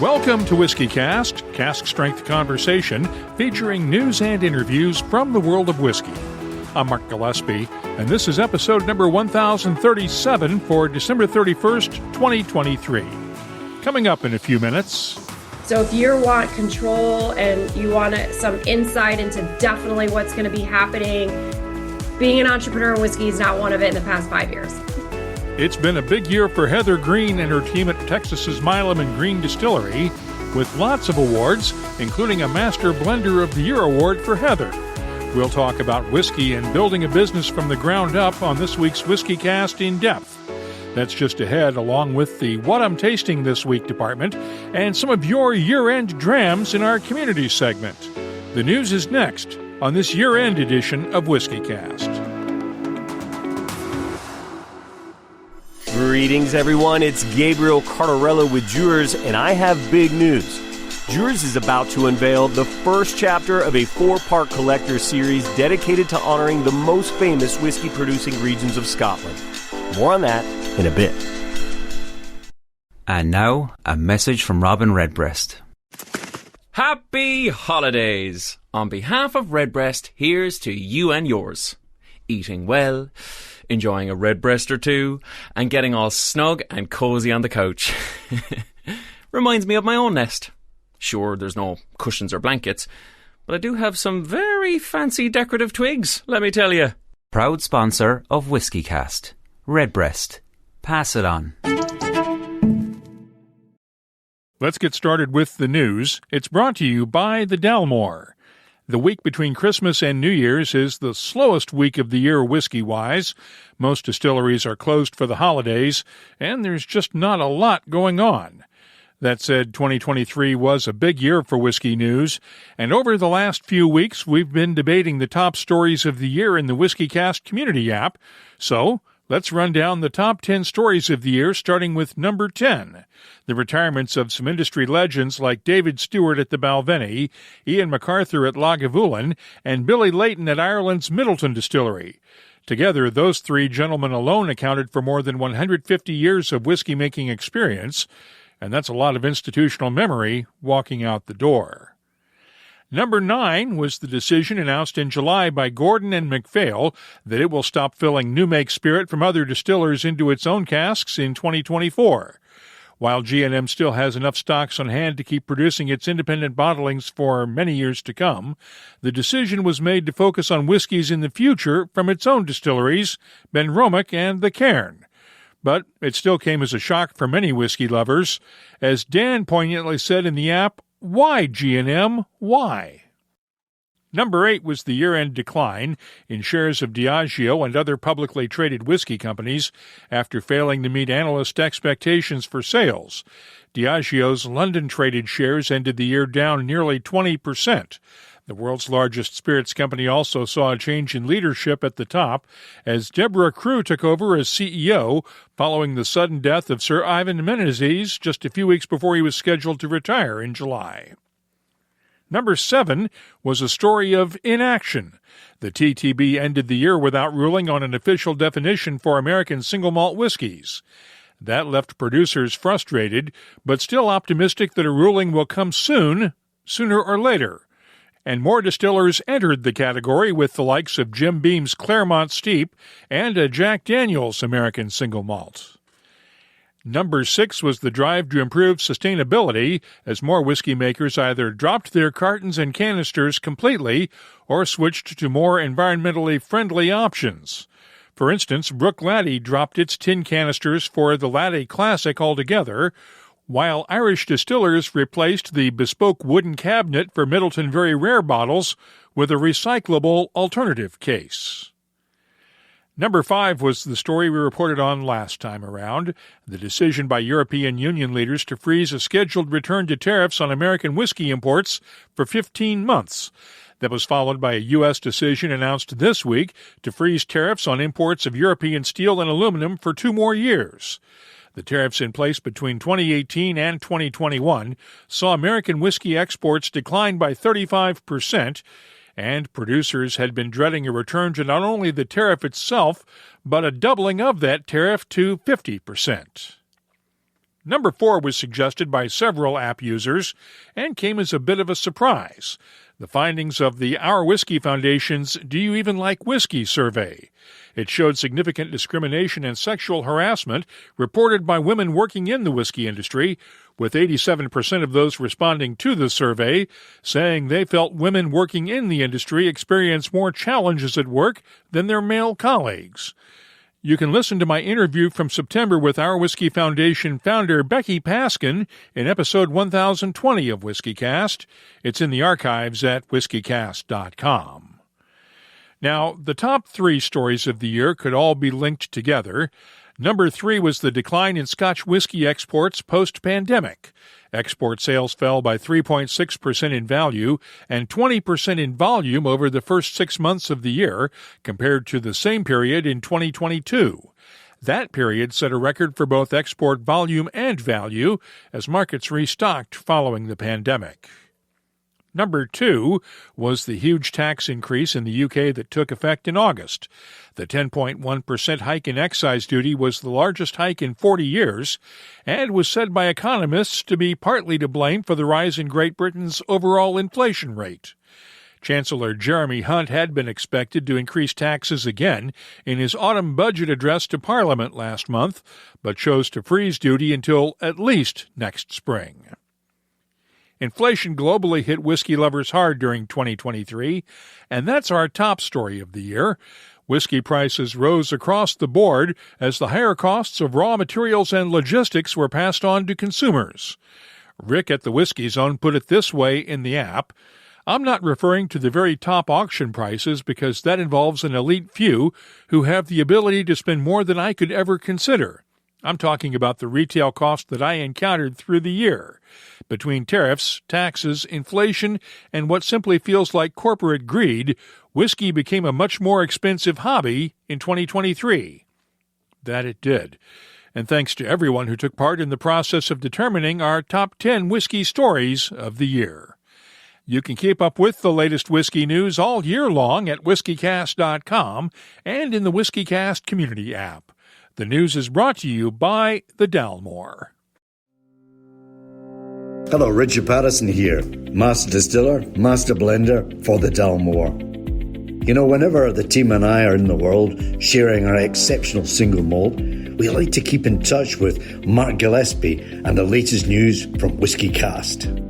Welcome to WhiskyCast, cask strength conversation featuring news and interviews from the world of whiskey. I'm Mark Gillespie, and this is episode number 1037 for December 31st, 2023. Coming up in a few minutes. So if you want control and you want some insight into definitely what's going to be happening, being an entrepreneur in whiskey is not one of it in the past 5 years. It's been a big year for Heather Greene and her team at Texas's Milam and Greene Distillery, with lots of awards, including a Master Blender of the Year award for Heather. We'll talk about whiskey and building a business from the ground up on this week's WhiskyCast In-Depth. That's just ahead, along with the What I'm Tasting This Week department and some of your year-end drams in our community segment. The news is next on this year-end edition of WhiskyCast. Greetings, everyone. It's Gabriel Cardarello with Jewers, and I have big news. Jewers is about to unveil the first chapter of a 4-part collector series dedicated to honoring the most famous whiskey-producing regions of Scotland. More on that in a bit. And now, a message from Robin Redbreast. Happy holidays! On behalf of Redbreast, here's to you and yours. Eating well, enjoying a redbreast or two, and getting all snug and cosy on the couch. Reminds me of my own nest. Sure, there's no cushions or blankets, but I do have some very fancy decorative twigs, let me tell you. Proud sponsor of WhiskyCast. Redbreast. Pass it on. Let's get started with the news. It's brought to you by the Dalmore. The week between Christmas and New Year's is the slowest week of the year whiskey-wise. Most distilleries are closed for the holidays, and there's just not a lot going on. That said, 2023 was a big year for whiskey news, and over the last few weeks we've been debating the top stories of the year in the WhiskyCast Community app. So, let's run down the top 10 stories of the year, starting with number 10. The retirements of some industry legends like David Stewart at the Balvenie, Ian MacArthur at Lagavulin, and Billy Layton at Ireland's Middleton Distillery. Together, those three gentlemen alone accounted for more than 150 years of whiskey-making experience, and that's a lot of institutional memory walking out the door. Number 9 was the decision announced in July by Gordon and MacPhail that it will stop filling new make spirit from other distillers into its own casks in 2024. While G&M still has enough stocks on hand to keep producing its independent bottlings for many years to come, the decision was made to focus on whiskeys in the future from its own distilleries, Ben Romick and the Cairn. But it still came as a shock for many whiskey lovers. As Dan poignantly said in the app, why, G&M? Why? Number 8 was the year-end decline in shares of Diageo and other publicly traded whiskey companies after failing to meet analyst expectations for sales. Diageo's London-traded shares ended the year down nearly 20%. The world's largest spirits company also saw a change in leadership at the top as Deborah Crew took over as CEO following the sudden death of Sir Ivan Menezes just a few weeks before he was scheduled to retire in July. Number 7 was a story of inaction. The TTB ended the year without ruling on an official definition for American single malt whiskeys. That left producers frustrated, but still optimistic that a ruling will come soon, sooner or later. And more distillers entered the category with the likes of Jim Beam's Claremont Steep and a Jack Daniel's American Single Malt. Number 6 was the drive to improve sustainability as more whiskey makers either dropped their cartons and canisters completely or switched to more environmentally friendly options. For instance, Brook Laddie dropped its tin canisters for the Laddie Classic altogether, while Irish distillers replaced the bespoke wooden cabinet for Middleton Very Rare bottles with a recyclable alternative case. Number 5 was the story we reported on last time around, the decision by European Union leaders to freeze a scheduled return to tariffs on American whiskey imports for 15 months. That was followed by a U.S. decision announced this week to freeze tariffs on imports of European steel and aluminum for 2 more years. The tariffs in place between 2018 and 2021 saw American whiskey exports decline by 35%, and producers had been dreading a return to not only the tariff itself, but a doubling of that tariff to 50%. Number 4 was suggested by several app users and came as a bit of a surprise. The findings of the Our Whiskey Foundation's Do You Even Like Whiskey survey. It showed significant discrimination and sexual harassment reported by women working in the whiskey industry, with 87% of those responding to the survey saying they felt women working in the industry experience more challenges at work than their male colleagues. You can listen to my interview from September with Our Whiskey Foundation founder Becky Paskin in episode 1020 of WhiskyCast. It's in the archives at WhiskyCast.com. Now, the top 3 stories of the year could all be linked together. Number 3 was the decline in Scotch whiskey exports post-pandemic. Export sales fell by 3.6% in value and 20% in volume over the first 6 months of the year, compared to the same period in 2022. That period set a record for both export volume and value as markets restocked following the pandemic. Number 2 was the huge tax increase in the UK that took effect in August. The 10.1% hike in excise duty was the largest hike in 40 years and was said by economists to be partly to blame for the rise in Great Britain's overall inflation rate. Chancellor Jeremy Hunt had been expected to increase taxes again in his autumn budget address to Parliament last month, but chose to freeze duty until at least next spring. Inflation globally hit whiskey lovers hard during 2023, and that's our top story of the year. Whiskey prices rose across the board as the higher costs of raw materials and logistics were passed on to consumers. Rick at the Whiskey Zone put it this way in the app: "I'm not referring to the very top auction prices because that involves an elite few who have the ability to spend more than I could ever consider. I'm talking about the retail cost that I encountered through the year. Between tariffs, taxes, inflation, and what simply feels like corporate greed, whiskey became a much more expensive hobby in 2023. That it did. And thanks to everyone who took part in the process of determining our top 10 whiskey stories of the year. You can keep up with the latest whiskey news all year long at WhiskyCast.com and in the WhiskyCast Community app. The news is brought to you by the Dalmore. Hello, Richard Patterson here, Master Distiller, Master Blender for the Dalmore. You know, whenever the team and I are in the world sharing our exceptional single malt, we like to keep in touch with Mark Gillespie and the latest news from WhiskyCast.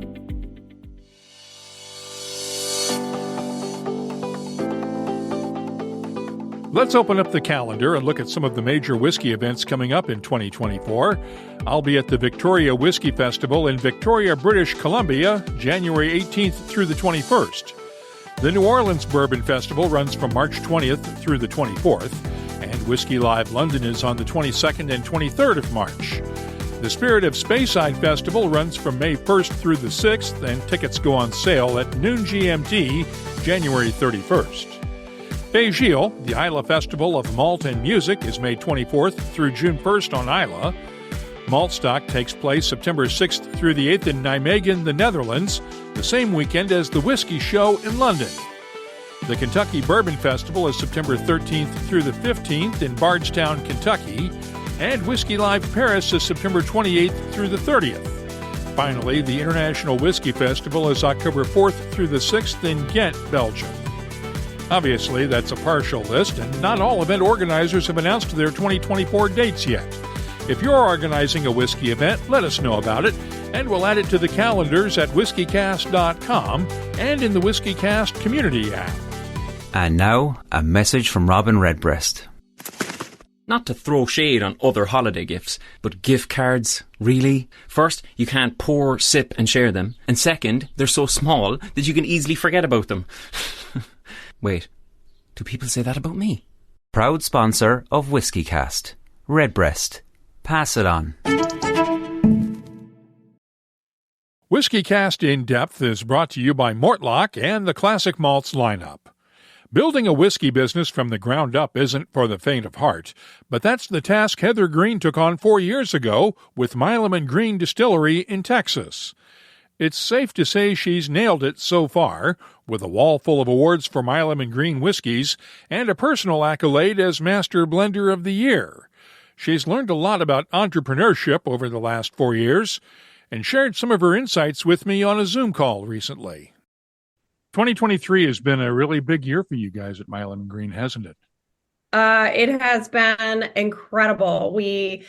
Let's open up the calendar and look at some of the major whiskey events coming up in 2024. I'll be at the Victoria Whiskey Festival in Victoria, British Columbia, January 18th through the 21st. The New Orleans Bourbon Festival runs from March 20th through the 24th, and Whiskey Live London is on the 22nd and 23rd of March. The Spirit of Speyside Festival runs from May 1st through the 6th, and tickets go on sale at noon GMT, January 31st. Beijing, the Isla Festival of Malt and Music, is May 24th through June 1st on Isla. Maltstock takes place September 6th through the 8th in Nijmegen, the Netherlands, the same weekend as the Whiskey Show in London. The Kentucky Bourbon Festival is September 13th through the 15th in Bardstown, Kentucky, and Whiskey Live Paris is September 28th through the 30th. Finally, the International Whiskey Festival is October 4th through the 6th in Ghent, Belgium. Obviously, that's a partial list, and not all event organizers have announced their 2024 dates yet. If you're organizing a whiskey event, let us know about it, and we'll add it to the calendars at WhiskyCast.com and in the WhiskyCast Community app. And now, a message from Robin Redbreast. Not to throw shade on other holiday gifts, but gift cards, really? First, you can't pour, sip and share them. And second, they're so small that you can easily forget about them. Wait, do people say that about me? Proud sponsor of WhiskyCast. Redbreast. Pass it on. WhiskyCast In-Depth is brought to you by Mortlock and the Classic Malts lineup. Building a whiskey business from the ground up isn't for the faint of heart, but that's the task Heather Greene took on 4 years ago with Milam and Greene Distillery in Texas. It's safe to say she's nailed it so far, with a wall full of awards for Milam and Greene whiskeys and a personal accolade as Master Blender of the Year. She's learned a lot about entrepreneurship over the last 4 years and shared some of her insights with me on a Zoom call recently. 2023 has been a really big year for you guys at Milam and Greene, hasn't it? It has been incredible. We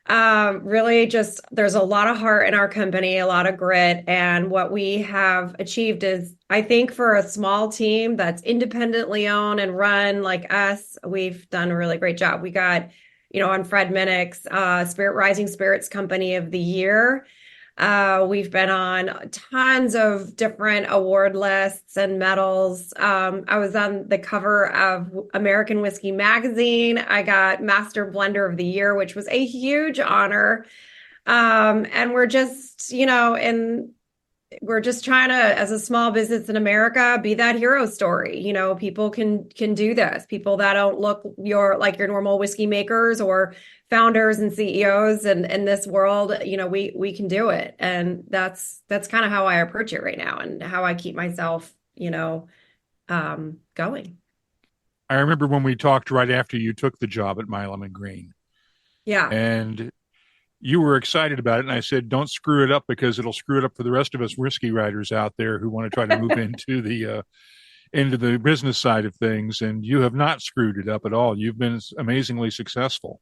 there's a lot of heart in our company, a lot of grit. And what we have achieved is, I think for a small team that's independently owned and run like us, we've done a really great job. We got, on Fred Minnick's Rising Spirits Company of the Year. We've been on tons of different award lists and medals. I was on the cover of American Whiskey Magazine. I got Master Blender of the Year, which was a huge honor. And we're just, we're just trying to, as a small business in America, be that hero story. People can do this. People that don't look like your normal whiskey makers or founders and CEOs in this world, we can do it. And that's kind of how I approach it right now and how I keep myself, going. I remember when we talked right after you took the job at Milam and Greene. Yeah. And you were excited about it. And I said, don't screw it up because it'll screw it up for the rest of us whiskey writers out there who want to try to move into the business side of things. And you have not screwed it up at all. You've been amazingly successful.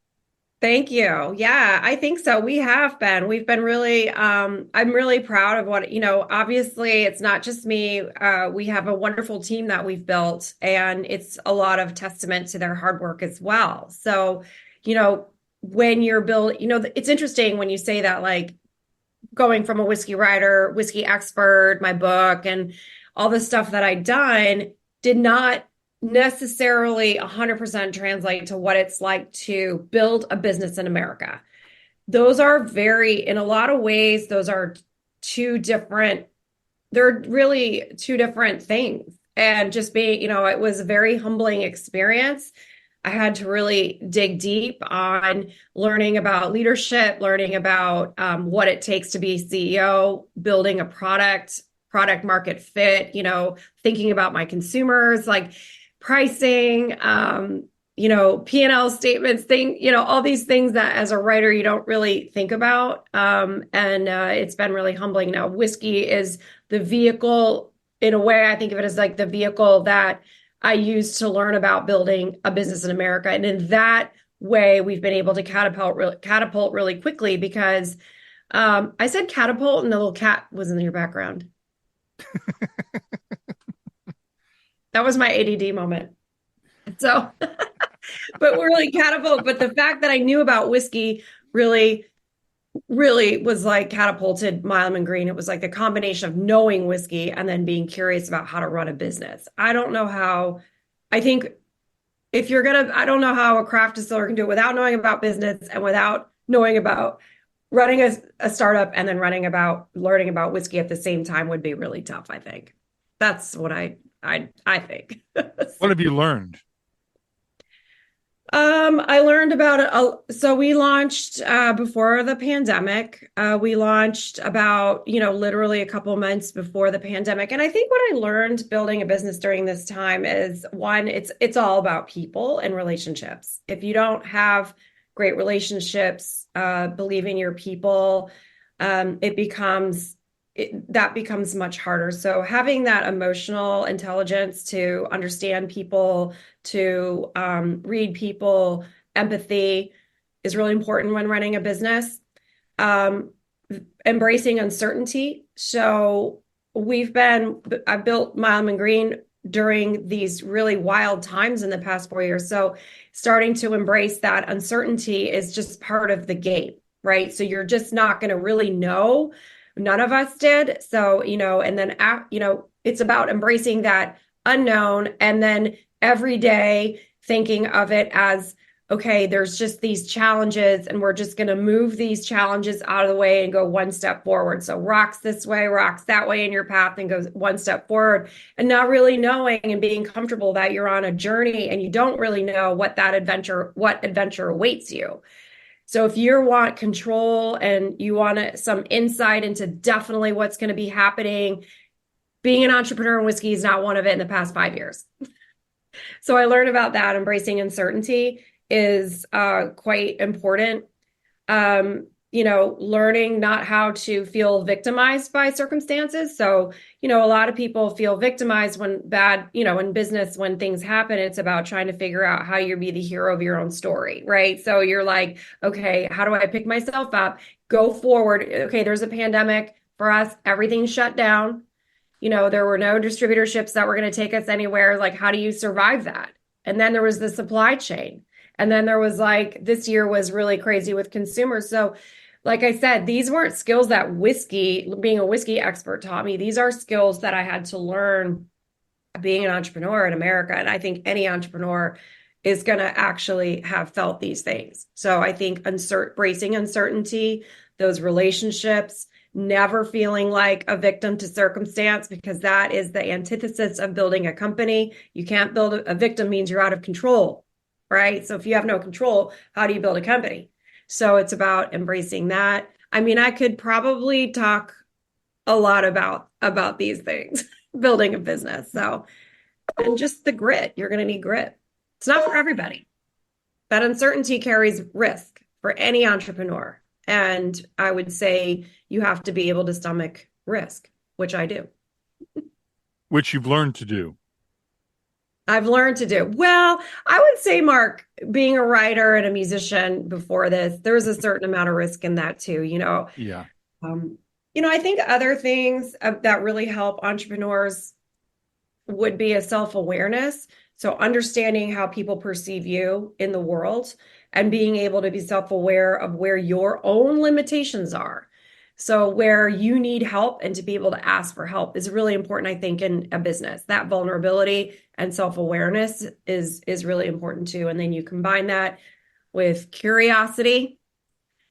Thank you. Yeah, I think so. We've been really, I'm really proud of what, obviously it's not just me. We have a wonderful team that we've built, and it's a lot of testament to their hard work as well. So, when you're it's interesting when you say that, like going from a whiskey writer, whiskey expert, my book, and all the stuff that I'd done did not necessarily 100% translate to what it's like to build a business in America. Those are in a lot of ways, those are they're really two different things. And just being, it was a very humbling experience. I had to really dig deep on learning about leadership, learning about what it takes to be CEO, building a product market fit, thinking about my consumers, like pricing, P&L statements, all these things that as a writer, you don't really think about. And it's been really humbling. Now, whiskey is the vehicle. In a way, I think of it as like the vehicle that I use to learn about building a business in America. And in that way, we've been able to catapult really quickly because I said catapult and the little cat was in your background. That was my ADD moment. So, but we're really catapult. But the fact that I knew about whiskey really was like catapulted Milam and Greene. It was like the combination of knowing whiskey and then being curious about how to run a business. I don't know how, I think I don't know how a craft distiller can do it without knowing about business and without knowing about running a startup and then learning about whiskey at the same time would be really tough, I think. That's what I think. What have you learned? I learned about it. So we launched before the pandemic. We launched about, literally a couple months before the pandemic. And I think what I learned building a business during this time is, one, it's all about people and relationships. If you don't have great relationships, believe in your people, that becomes much harder. So having that emotional intelligence to understand people, to read people, empathy is really important when running a business. Embracing uncertainty. So I built Milam and Greene during these really wild times in the past 4 years. So starting to embrace that uncertainty is just part of the game, right? So you're just not going to really know. None of us did. So, and then, it's about embracing that unknown and then every day thinking of it as, okay, there's just these challenges and we're just going to move these challenges out of the way and go one step forward. So rocks this way, rocks that way in your path and go one step forward, and not really knowing and being comfortable that you're on a journey and you don't really know what adventure awaits you. So if you want control and you want some insight into definitely what's going to be happening, being an entrepreneur in whiskey is not one of it in the past 5 years. So I learned about that, embracing uncertainty. is quite important. Learning not how to feel victimized by circumstances. So, a lot of people feel victimized when in business, when things happen, it's about trying to figure out how you be the hero of your own story, right? So you're like, okay, how do I pick myself up? Go forward. Okay, there's a pandemic for us. Everything's shut down. There were no distributorships that were going to take us anywhere. Like, how do you survive that? And then there was the supply chain. And then there was this year was really crazy with consumers. So like I said, these weren't skills that being a whiskey expert taught me. These are skills that I had to learn being an entrepreneur in America. And I think any entrepreneur is going to actually have felt these things. So I think bracing uncertainty, those relationships, never feeling like a victim to circumstance, because that is the antithesis of building a company. You can't build a victim, means you're out of control, right? So if you have no control, how do you build a company? So it's about embracing that. I mean, I could probably talk a lot about these things, building a business. So, and just the grit, you're going to need grit. It's not for everybody. That uncertainty carries risk for any entrepreneur. And I would say you have to be able to stomach risk, which I do. Which you've learned to do. I've learned to do. Well, I would say, Mark, being a writer and a musician before this, there's a certain amount of risk in that too, Yeah. I think other things that really help entrepreneurs would be a self-awareness. So understanding how people perceive you in the world and being able to be self-aware of where your own limitations are. So where you need help and to be able to ask for help is really important, I think, in a business. That vulnerability and self-awareness is really important too. And then you combine that with curiosity,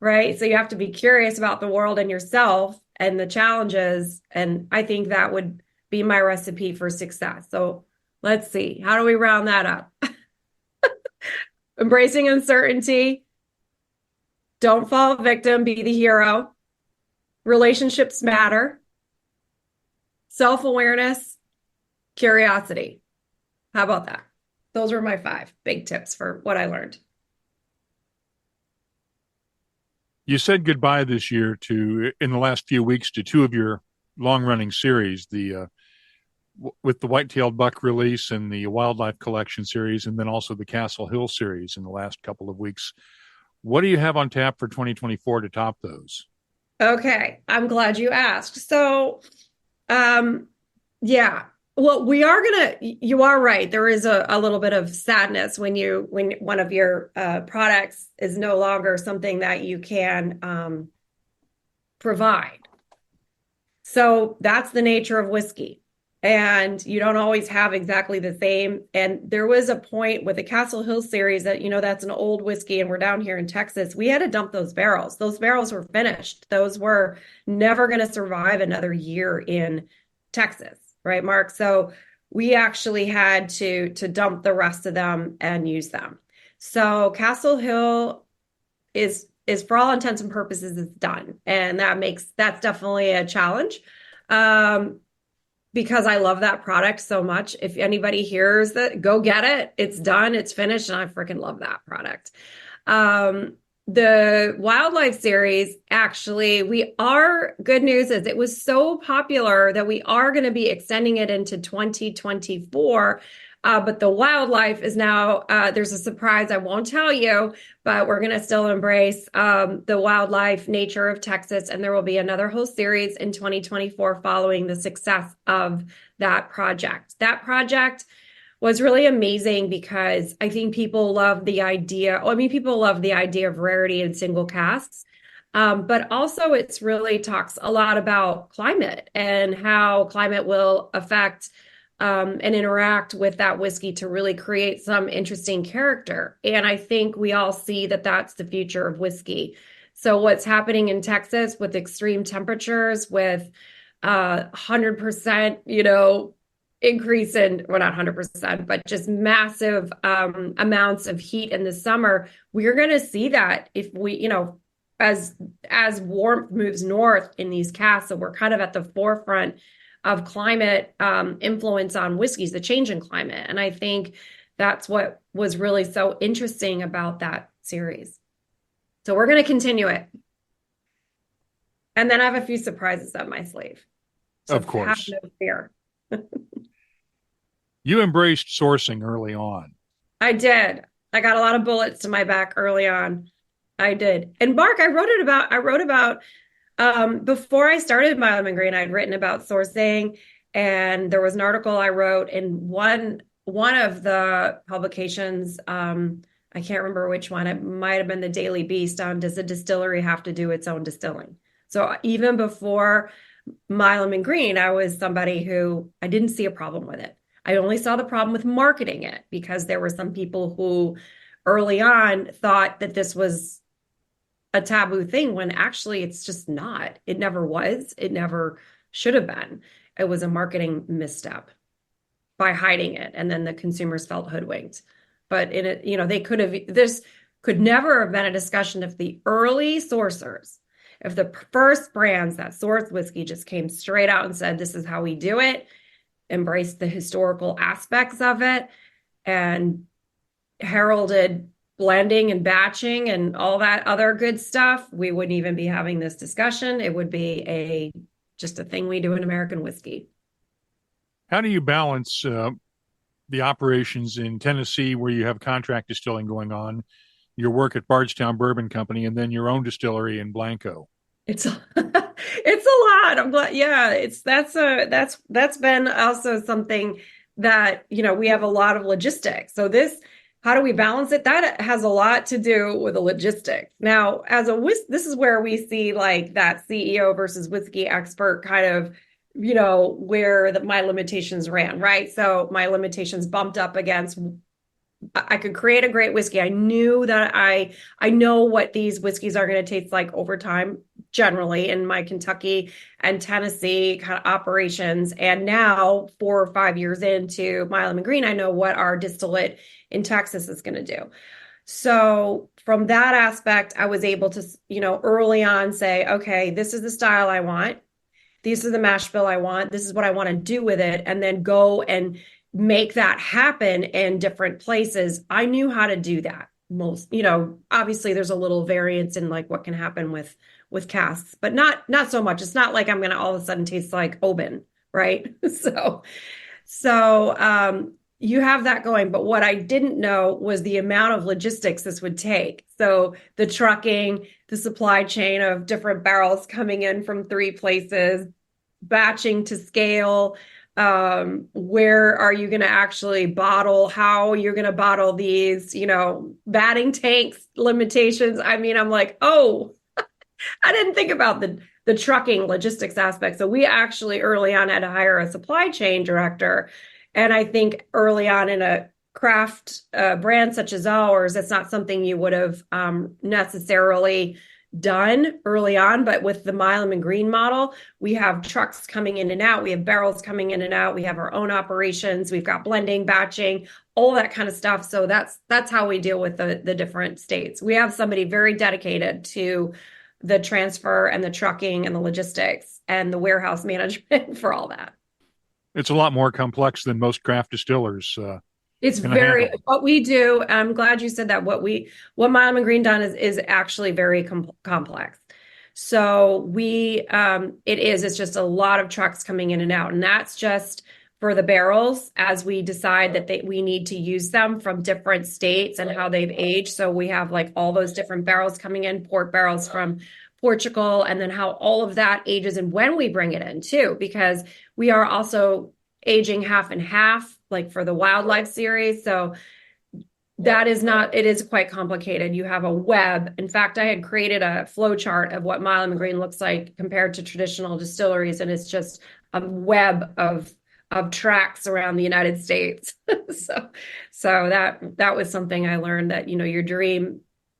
right? So you have to be curious about the world and yourself and the challenges. And I think that would be my recipe for success. So let's see, how do we round that up? Embracing uncertainty. Don't fall victim, be the hero. Relationships matter. Self-awareness, curiosity. How about that? Those were my 5 big tips for what I learned. You said goodbye this year in the last few weeks, to 2 of your long-running series, with the White-tailed Buck release and the Wildlife Collection series, and then also the Castle Hill series in the last couple of weeks. What do you have on tap for 2024 to top those? Okay, I'm glad you asked. So, yeah. Well, you are right. There is a little bit of sadness when one of your products is no longer something that you can provide. So that's the nature of whiskey. And you don't always have exactly the same. And there was a point with the Castle Hill series that, that's an old whiskey and we're down here in Texas. We had to dump those barrels. Those barrels were finished. Those were never going to survive another year in Texas. Right, Mark? So we actually had to dump the rest of them and use them. So Castle Hill is for all intents and purposes, it's done. And that's definitely a challenge. Because I love that product so much. If anybody hears that, go get it. It's done. It's finished. And I freaking love that product. The Wildlife series, actually, good news is it was so popular that we are going to be extending it into 2024. But the Wildlife is now, there's a surprise I won't tell you, but we're going to still embrace the wildlife nature of Texas. And there will be another whole series in 2024 following the success of that project. That project was really amazing because I think people love the idea. People love the idea of rarity and single casks. But also it's really talks a lot about climate and how climate will affect and interact with that whiskey to really create some interesting character. And I think we all see that that's the future of whiskey. So what's happening in Texas with extreme temperatures, with 100%, increase in, well, not 100%, but just massive amounts of heat in the summer, we're going to see that if we, as warmth moves north in these casks. So we're kind of at the forefront of climate influence on whiskeys, the change in climate. And I think that's what was really so interesting about that series. So we're going to continue it. And then I have a few surprises up my sleeve. So of course. have no fear. You embraced sourcing early on. I did. I got a lot of bullets to my back early on. I did. And Mark, I wrote about before I started Milam and Greene, I'd written about sourcing, and there was an article I wrote in one of the publications. I can't remember which one. It might have been the Daily Beast on, does a distillery have to do its own distilling? So even before Milam and Greene, I was somebody who I didn't see a problem with it. I only saw the problem with marketing it, because there were some people who early on thought that this was a taboo thing, when actually it's just not. It never was. It never should have been. It was a marketing misstep by hiding it. And then the consumers felt hoodwinked. But in it, this could never have been a discussion if the early sourcers, if the first brands that sourced whiskey just came straight out and said, this is how we do it, embraced the historical aspects of it, and heralded blending and batching and all that other good stuff, we wouldn't even be having this discussion. It would be just a thing we do in American whiskey. How do you balance the operations in Tennessee, where you have contract distilling going on, your work at Bardstown Bourbon Company, and then your own distillery in Blanco? It's it's a lot. I'm glad. Yeah, that's been also something that, we have a lot of logistics. So how do we balance it? That has a lot to do with the logistics. Now, this is where we see like that CEO versus whiskey expert kind of, where my limitations ran, right? So my limitations bumped up against, I could create a great whiskey. I knew that I know what these whiskeys are going to taste like over time, generally in my Kentucky and Tennessee kind of operations. And now 4 or 5 years into Milam and Greene, I know what our distillate in Texas is going to do. So from that aspect, I was able to, early on say, okay, this is the style I want. This is the mash bill I want. This is what I want to do with it. And then go and make that happen in different places. I knew how to do that. Obviously there's a little variance in like what can happen with casks, but not so much. It's not like I'm going to all of a sudden taste like Oban, right? So you have that going. But what I didn't know was the amount of logistics this would take. So the trucking, the supply chain of different barrels coming in from 3 places, batching to scale, where are you going to actually bottle, how you're going to bottle these, batting tanks limitations. I mean, I'm like, oh, I didn't think about the trucking logistics aspect. So we actually early on had to hire a supply chain director. And I think early on in a craft brand such as ours, it's not something you would have necessarily done early on. But with the Milam and Greene model, we have trucks coming in and out. We have barrels coming in and out. We have our own operations. We've got blending, batching, all that kind of stuff. So that's how we deal with the different states. We have somebody very dedicated to the transfer and the trucking and the logistics and the warehouse management for all that. It's a lot more complex than most craft distillers. It's very, what we do, I'm glad you said that. What Milam and Greene done is actually very complex. So it's just a lot of trucks coming in and out. And that's just for the barrels as we decide that we need to use them from different states and how they've aged. So we have like all those different barrels coming in, port barrels from Portugal, and then how all of that ages and when we bring it in too, because we are also aging half and half, like for the wildlife series. So it is quite complicated. You have a web. In fact, I had created a flow chart of what Milam and Greene looks like compared to traditional distilleries. And it's just a web of tracks around the United States. So that was something I learned, that,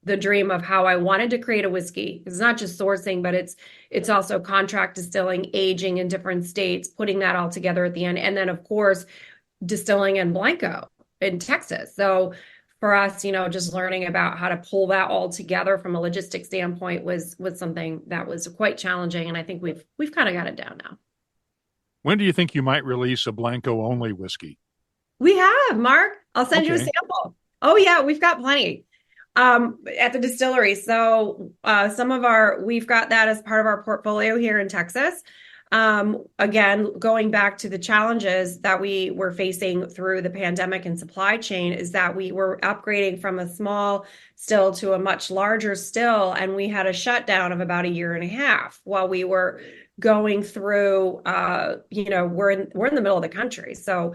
the dream of how I wanted to create a whiskey. It's not just sourcing, but it's also contract distilling, aging in different states, putting that all together at the end. And then of course, distilling in Blanco in Texas. So for us, just learning about how to pull that all together from a logistics standpoint was something that was quite challenging. And I think we've kind of got it down now. When do you think you might release a Blanco only whiskey? We have, Mark. I'll send you a Okay. sample. Oh yeah, we've got plenty at the distillery. So we've got that as part of our portfolio here in Texas. Again, going back to the challenges that we were facing through the pandemic and supply chain is that we were upgrading from a small still to a much larger still, and we had a shutdown of about a year and a half while we were going through, we're in the middle of the country. So,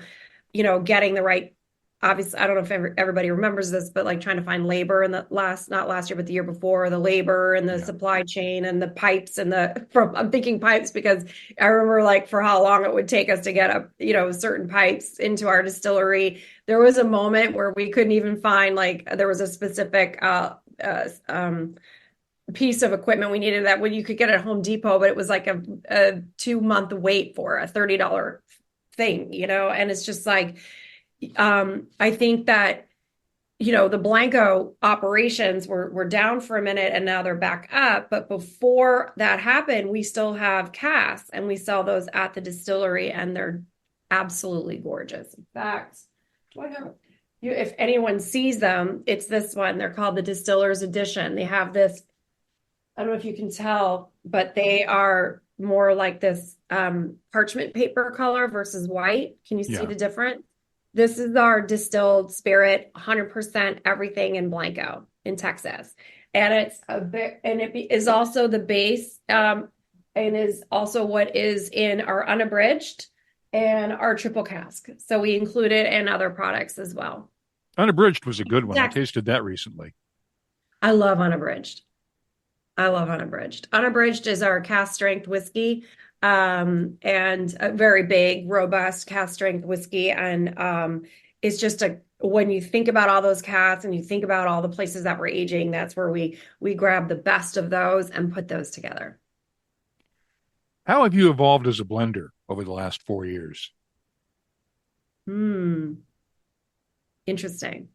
getting the right, obviously, I don't know if everybody remembers this, but like trying to find labor in not last year, but the year before, the labor and the supply chain and the pipes I'm thinking pipes because I remember like for how long it would take us to get certain pipes into our distillery. There was a moment where we couldn't even find, there was a specific, piece of equipment we needed that when you could get at Home Depot, but it was like a 2-month wait for a $30 thing, and it's just like, I think that, the Blanco operations were down for a minute and now they're back up. But before that happened, we still have casks and we sell those at the distillery and they're absolutely gorgeous. In fact, if anyone sees them, it's this one. They're called the Distiller's Edition. They have this, I don't know if you can tell, but they are more like this parchment paper color versus white. Can you see the difference? This is our distilled spirit, 100% everything in Blanco in Texas. And it is also the base and is also what is in our unabridged and our triple cask. So we include it in other products as well. Unabridged was a good one. I tasted that recently. I love unabridged. Unabridged is our cask strength whiskey. And a very big, robust cask strength whiskey. And it's just when you think about all those casks and you think about all the places that we're aging, that's where we grab the best of those and put those together. How have you evolved as a blender over the last 4 years? Interesting.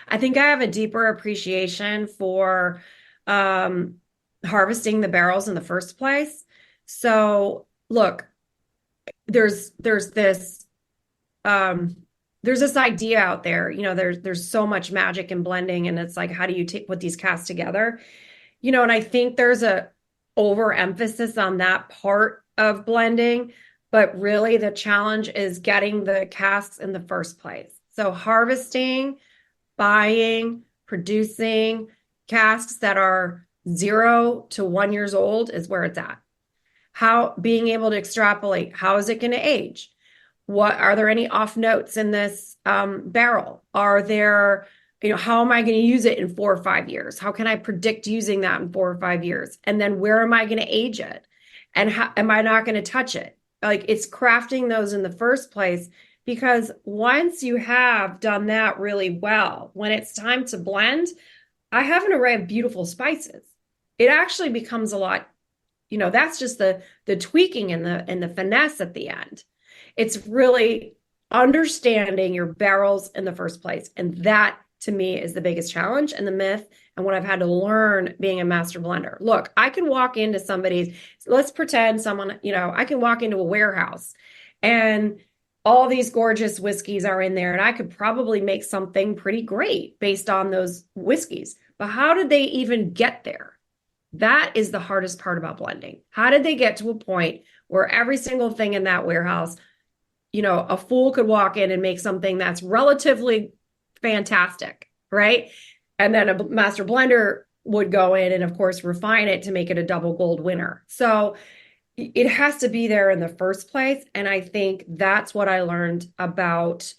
I think I have a deeper appreciation for harvesting the barrels in the first place. So look, there's this idea out there, there's so much magic in blending and it's like, how do you put these casks together? And I think there's a overemphasis on that part of blending, but really the challenge is getting the casks in the first place. So harvesting, buying, producing casks that are 0 to 1 year old is where it's at. How being able to extrapolate, how is it going to age? What are there any off notes in this barrel? Are there, how am I going to use it in 4 or 5 years? How can I predict using that in 4 or 5 years? And then where am I going to age it? And how am I not going to touch it? Like it's crafting those in the first place, because once you have done that really well, when it's time to blend, I have an array of beautiful spices. It actually becomes a lot. That's just the tweaking and the finesse at the end. It's really understanding your barrels in the first place. And that to me is the biggest challenge and the myth and what I've had to learn being a master blender. Look, I can walk into let's pretend I can walk into a warehouse and all these gorgeous whiskeys are in there and I could probably make something pretty great based on those whiskeys. But how did they even get there? That is the hardest part about blending. How did they get to a point where every single thing in that warehouse, a fool could walk in and make something that's relatively fantastic, right? And then a master blender would go in and, of course, refine it to make it a double gold winner. So it has to be there in the first place. And I think that's what I learned about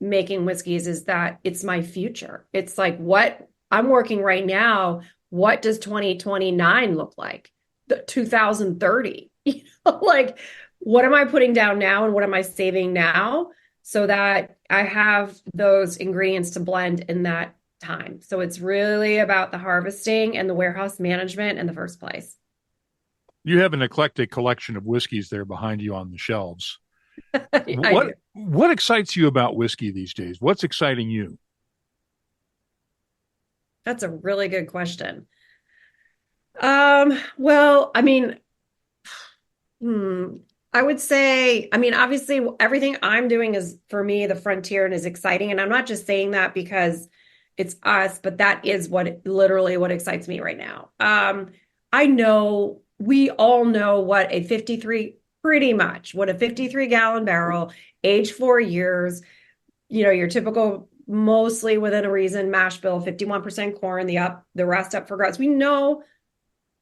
making whiskeys is that it's my future. It's like what I'm working right now. What does 2029 look like? 2030? Like, what am I putting down now and what am I saving now so that I have those ingredients to blend in that time? So it's really about the harvesting and the warehouse management in the first place. You have an eclectic collection of whiskeys there behind you on the shelves. What excites you about whiskey these days? What's exciting you? That's a really good question. Well, I mean, I would say, I mean, obviously everything I'm doing is for me, the frontier and is exciting. And I'm not just saying that because it's us, but that is literally what excites me right now. I know we all know what a 53-gallon barrel, age 4 years, your typical, mostly within a reason, mash bill, 51% corn, the rest up for growers. We know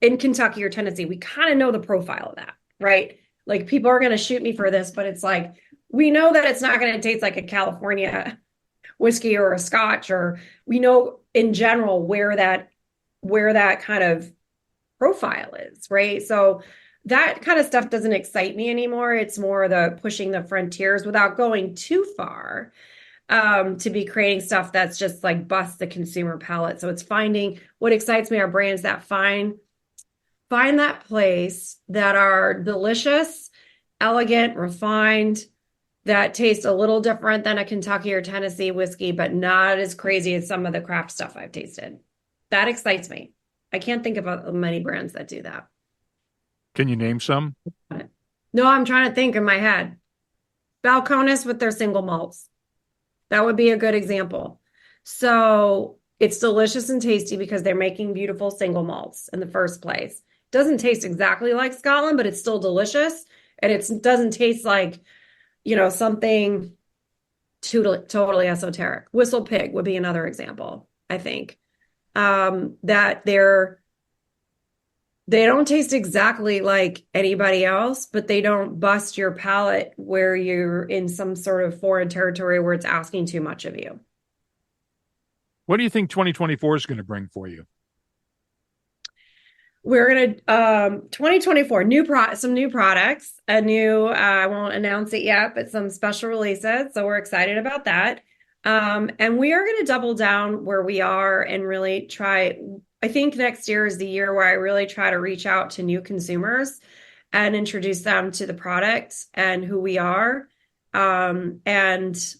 in Kentucky or Tennessee, we kind of know the profile of that, right? Like, people are going to shoot me for this, but it's like, we know that it's not going to taste like a California whiskey or a Scotch, or we know in general where that kind of profile is, right? So that kind of stuff doesn't excite me anymore. It's more the pushing the frontiers without going too far, to be creating stuff that's just like busts the consumer palate. So it's finding what excites me are brands that find that place that are delicious, elegant, refined, that taste a little different than a Kentucky or Tennessee whiskey, but not as crazy as some of the craft stuff I've tasted. That excites me. I can't think of many brands that do that. Can you name some? No, I'm trying to think in my head. Balcones with their single malts. That would be a good example. So it's delicious and tasty because they're making beautiful single malts in the first place. Doesn't taste exactly like Scotland, but it's still delicious. And it doesn't taste like, something totally esoteric. Whistle Pig would be another example, I think. That they don't taste exactly like anybody else, but they don't bust your palate where you're in some sort of foreign territory where it's asking too much of you. What do you think 2024 is going to bring for you? We're going to, 2024, some new products, I won't announce it yet, but some special releases. So we're excited about that. And we are going to double down where we are and really try. I think next year is the year where I really try to reach out to new consumers and introduce them to the product and who we are, and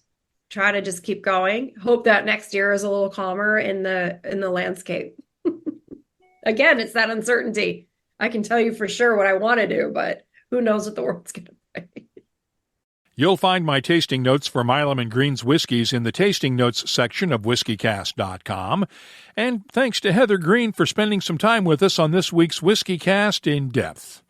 try to just keep going. Hope that next year is a little calmer in the landscape. Again, it's that uncertainty. I can tell you for sure what I want to do, but who knows what the world's going to bring. You'll find my tasting notes for Milam and Greene's whiskeys in the tasting notes section of WhiskyCast.com. And thanks to Heather Greene for spending some time with us on this week's WhiskyCast In-Depth.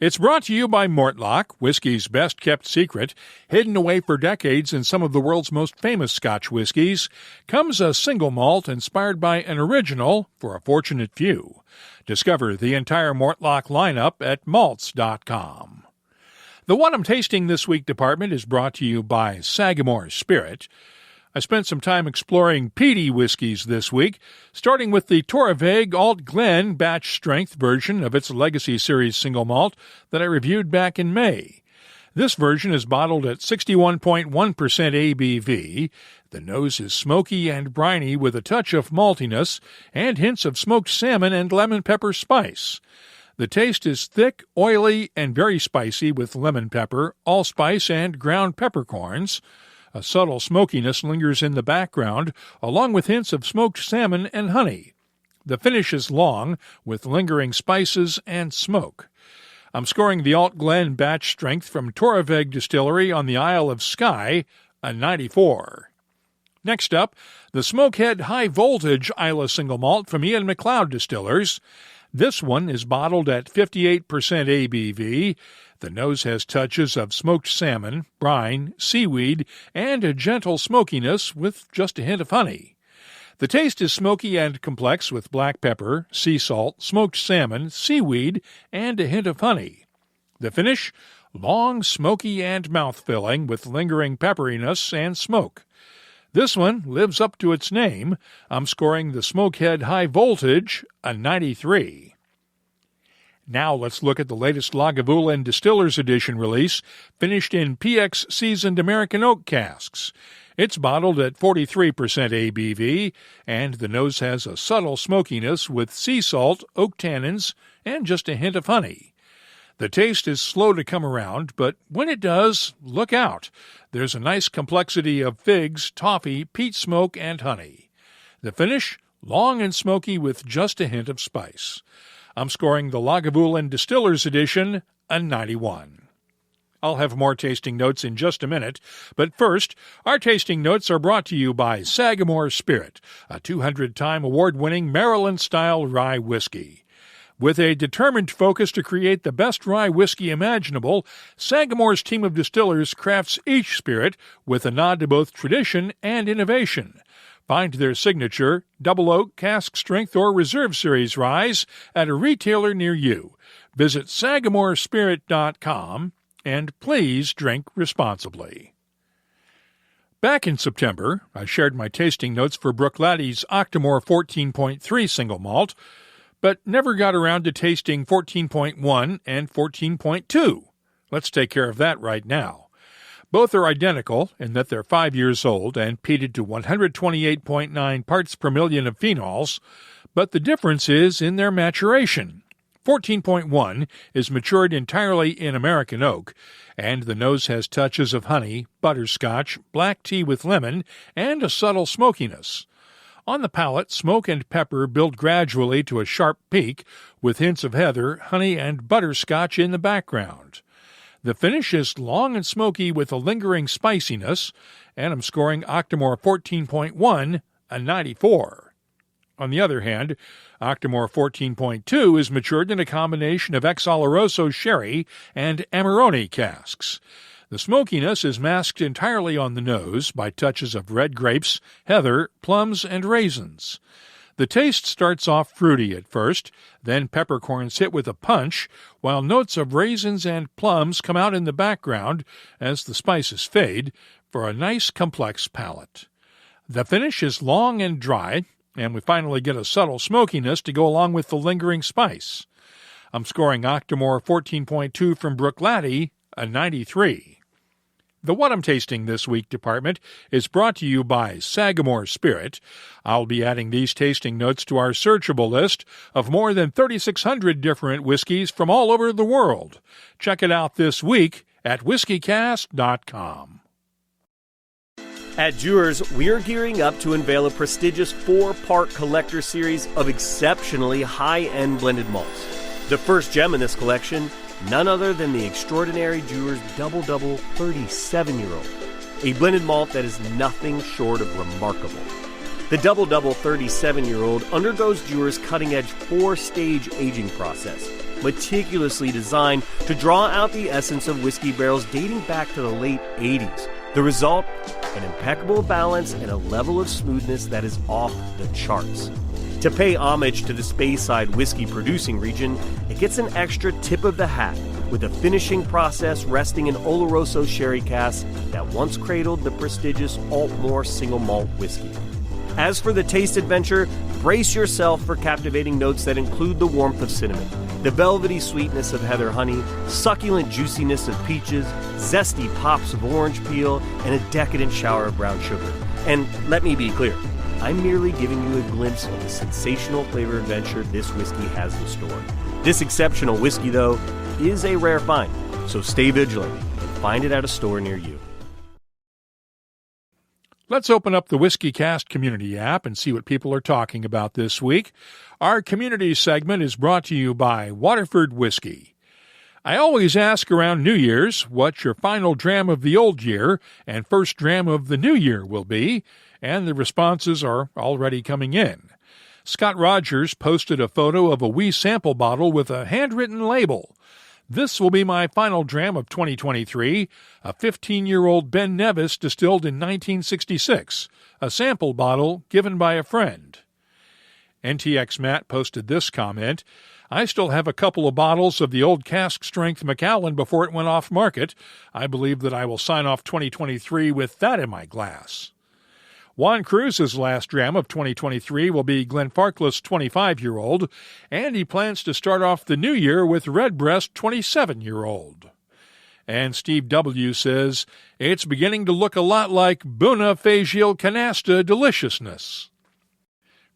It's brought to you by Mortlach, whiskey's best-kept secret. Hidden away for decades in some of the world's most famous Scotch whiskeys, comes a single malt inspired by an original for a fortunate few. Discover the entire Mortlach lineup at malts.com. The What I'm Tasting This Week department is brought to you by Sagamore Spirit. I spent some time exploring peaty whiskeys this week, starting with the Toreveg Alt Glen batch strength version of its Legacy Series single malt that I reviewed back in May. This version is bottled at 61.1% ABV. The nose is smoky and briny with a touch of maltiness and hints of smoked salmon and lemon pepper spice. The taste is thick, oily, and very spicy with lemon pepper, allspice, and ground peppercorns. A subtle smokiness lingers in the background, along with hints of smoked salmon and honey. The finish is long, with lingering spices and smoke. I'm scoring the Alt Glen batch strength from Toreveg Distillery on the Isle of Skye, a 94. Next up, the Smokehead High Voltage Isla Single Malt from Ian MacLeod Distillers. This one is bottled at 58% ABV. The nose has touches of smoked salmon, brine, seaweed, and a gentle smokiness with just a hint of honey. The taste is smoky and complex with black pepper, sea salt, smoked salmon, seaweed, and a hint of honey. The finish, long, smoky, and mouth-filling with lingering pepperiness and smoke. This one lives up to its name. I'm scoring the Smokehead High Voltage a 93. Now let's look at the latest Lagavulin Distillers Edition release, finished in PX Seasoned American Oak casks. It's bottled at 43% ABV, and the nose has a subtle smokiness with sea salt, oak tannins, and just a hint of honey. The taste is slow to come around, but when it does, look out. There's a nice complexity of figs, toffee, peat smoke, and honey. The finish, long and smoky with just a hint of spice. I'm scoring the Lagavulin Distillers Edition a 91. I'll have more tasting notes in just a minute, but first, our tasting notes are brought to you by Sagamore Spirit, a 200-time award-winning Maryland-style rye whiskey. With a determined focus to create the best rye whiskey imaginable, Sagamore's team of distillers crafts each spirit with a nod to both tradition and innovation. Find their signature, Double Oak, Cask Strength, or Reserve Series ryes at a retailer near you. Visit SagamoreSpirit.com and please drink responsibly. Back in September, I shared my tasting notes for Bruichladdich Octomore 14.3 single malt, but never got around to tasting 14.1 and 14.2. Let's take care of that right now. Both are identical in that they're 5 years old and peated to 128.9 parts per million of phenols, but the difference is in their maturation. 14.1 is matured entirely in American oak, and the nose has touches of honey, butterscotch, black tea with lemon, and a subtle smokiness. On the palate, smoke and pepper build gradually to a sharp peak, with hints of heather, honey, and butterscotch in the background. The finish is long and smoky with a lingering spiciness, and I'm scoring Octomore 14.1 a 94. On the other hand, Octomore 14.2 is matured in a combination of ex Oloroso sherry and Amarone casks. The smokiness is masked entirely on the nose by touches of red grapes, heather, plums, and raisins. The taste starts off fruity at first, then peppercorns hit with a punch, while notes of raisins and plums come out in the background as the spices fade, for a nice complex palate. The finish is long and dry, and we finally get a subtle smokiness to go along with the lingering spice. I'm scoring Octomore 14.2 from Bruichladdich a 93. The What I'm Tasting This Week department is brought to you by Sagamore Spirit. I'll be adding these tasting notes to our searchable list of more than 3,600 different whiskeys from all over the world. Check it out this week at WhiskyCast.com. At Dewar's, we are gearing up to unveil a prestigious 4-part collector series of exceptionally high-end blended malts. The first gem in this collection, none other than the extraordinary Dewar's Double 37-year-old, a blended malt that is nothing short of remarkable. The Double 37-year-old undergoes Dewar's cutting-edge 4-stage aging process, meticulously designed to draw out the essence of whiskey barrels dating back to the late 80s. The result? An impeccable balance and a level of smoothness that is off the charts. To pay homage to the Speyside whiskey producing region, it gets an extra tip of the hat with a finishing process resting in Oloroso sherry casks that once cradled the prestigious Altmore single malt whiskey. As for the taste adventure, brace yourself for captivating notes that include the warmth of cinnamon, the velvety sweetness of heather honey, succulent juiciness of peaches, zesty pops of orange peel, and a decadent shower of brown sugar. And let me be clear, I'm merely giving you a glimpse of the sensational flavor adventure this whiskey has in store. This exceptional whiskey, though, is a rare find, so stay vigilant and find it at a store near you. Let's open up the WhiskyCast Community app and see what people are talking about this week. Our community segment is brought to you by Waterford Whiskey. I always ask around New Year's what your final dram of the old year and first dram of the new year will be, and the responses are already coming in. Scott Rogers posted a photo of a wee sample bottle with a handwritten label. This will be my final dram of 2023, a 15-year-old Ben Nevis distilled in 1966, a sample bottle given by a friend. NTX Matt posted this comment, I still have a couple of bottles of the old cask strength Macallan before it went off market. I believe that I will sign off 2023 with that in my glass. Juan Cruz's last dram of 2023 will be Glenfarclas 25-year-old, and he plans to start off the new year with Redbreast 27-year-old. And Steve W. says, it's beginning to look a lot like Buna Fagial Canasta deliciousness.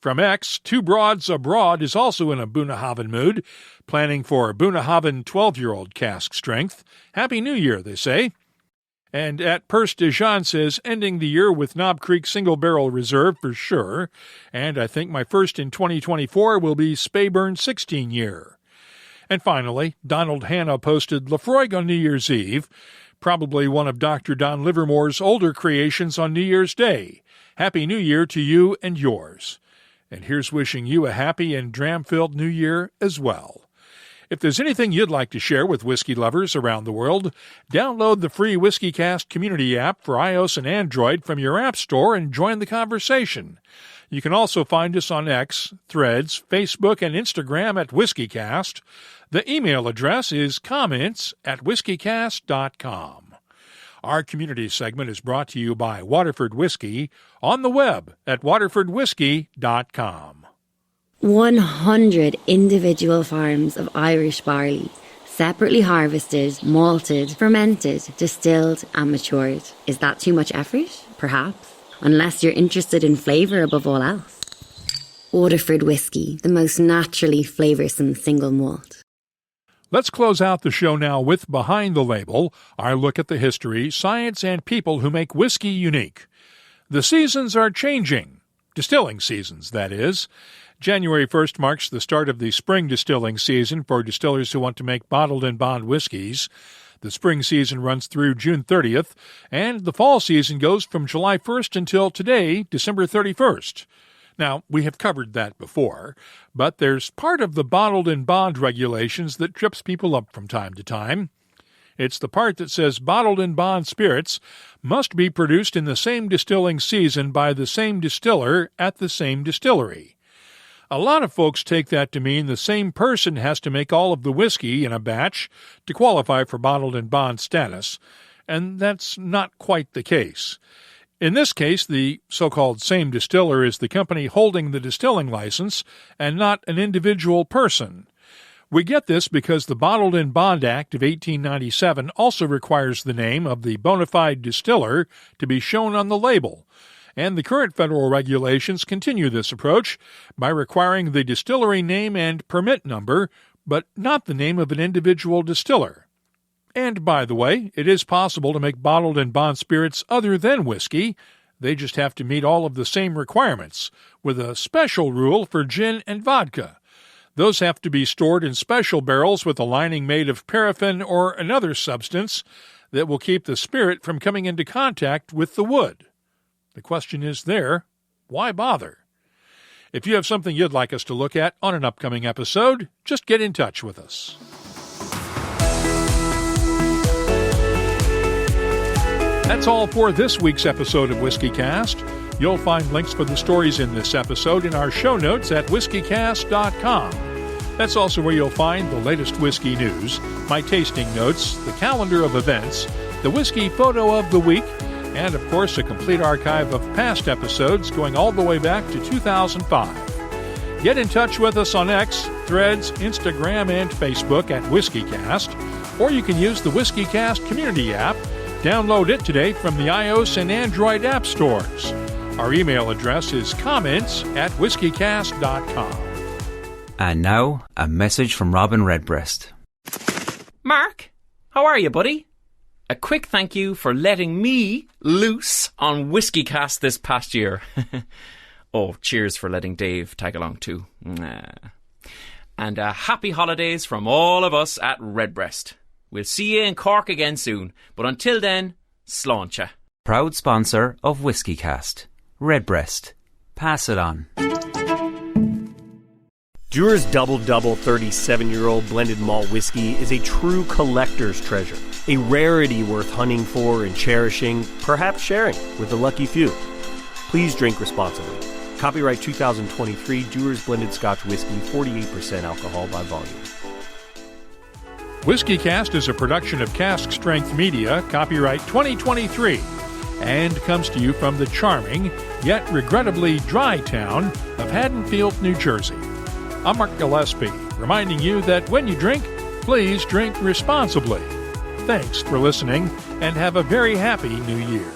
From X, Two Broads Abroad is also in a Bunnahabhain mood, planning for Bunnahabhain 12-year-old cask strength. Happy New Year, they say. And at Purse de Jean says, ending the year with Knob Creek Single Barrel Reserve for sure. And I think my first in 2024 will be Speyburn 16-year. And finally, Donald Hanna posted Lafroig on New Year's Eve, probably one of Dr. Don Livermore's older creations on New Year's Day. Happy New Year to you and yours. And here's wishing you a happy and dram-filled New Year as well. If there's anything you'd like to share with whiskey lovers around the world, download the free WhiskyCast Community app for iOS and Android from your app store and join the conversation. You can also find us on X, Threads, Facebook, and Instagram at WhiskyCast. The email address is comments@whiskycast.com. Our community segment is brought to you by Waterford Whisky on the web at waterfordwhisky.com. 100 individual farms of Irish barley, separately harvested, malted, fermented, distilled, and matured. Is that too much effort? Perhaps. Unless you're interested in flavour above all else. Waterford Whisky, the most naturally flavoursome single malt. Let's close out the show now with Behind the Label, our look at the history, science, and people who make whiskey unique. The seasons are changing. Distilling seasons, that is. January 1st marks the start of the spring distilling season for distillers who want to make bottled and bond whiskeys. The spring season runs through June 30th, and the fall season goes from July 1st until today, December 31st. Now, we have covered that before, but there's part of the bottled and bond regulations that trips people up from time to time. It's the part that says bottled and bond spirits must be produced in the same distilling season by the same distiller at the same distillery. A lot of folks take that to mean the same person has to make all of the whiskey in a batch to qualify for bottled and bond status, and that's not quite the case. In this case, the so-called same distiller is the company holding the distilling license and not an individual person. We get this because the Bottled and Bond Act of 1897 also requires the name of the bona fide distiller to be shown on the label, and the current federal regulations continue this approach by requiring the distillery name and permit number, but not the name of an individual distiller. And, by the way, it is possible to make bottled and bond spirits other than whiskey. They just have to meet all of the same requirements, with a special rule for gin and vodka. Those have to be stored in special barrels with a lining made of paraffin or another substance that will keep the spirit from coming into contact with the wood. The question is there, why bother? If you have something you'd like us to look at on an upcoming episode, just get in touch with us. That's all for this week's episode of WhiskyCast. You'll find links for the stories in this episode in our show notes at whiskycast.com. That's also where you'll find the latest whiskey news, my tasting notes, the calendar of events, the whiskey photo of the week, and, of course, a complete archive of past episodes going all the way back to 2005. Get in touch with us on X, Threads, Instagram, and Facebook at WhiskyCast, or you can use the WhiskyCast Community app. Download it today from the iOS and Android app stores. Our email address is comments@whiskycast.com. And now, a message from Robin Redbreast. Mark, how are you, buddy? A quick thank you for letting me loose on WhiskyCast this past year. Oh, cheers for letting Dave tag along too. And happy holidays from all of us at Redbreast. We'll see you in Cork again soon, but until then, sláinte. Proud sponsor of WhiskyCast. Redbreast. Pass it on. Dewar's Double 37-year-old blended malt whiskey is a true collector's treasure, a rarity worth hunting for and cherishing, perhaps sharing with the lucky few. Please drink responsibly. Copyright 2023 Dewar's Blended Scotch Whiskey, 48% alcohol by volume. WhiskyCast is a production of Cask Strength Media, copyright 2023, and comes to you from the charming, yet regrettably dry town of Haddonfield, New Jersey. I'm Mark Gillespie, reminding you that when you drink, please drink responsibly. Thanks for listening, and have a very happy New Year.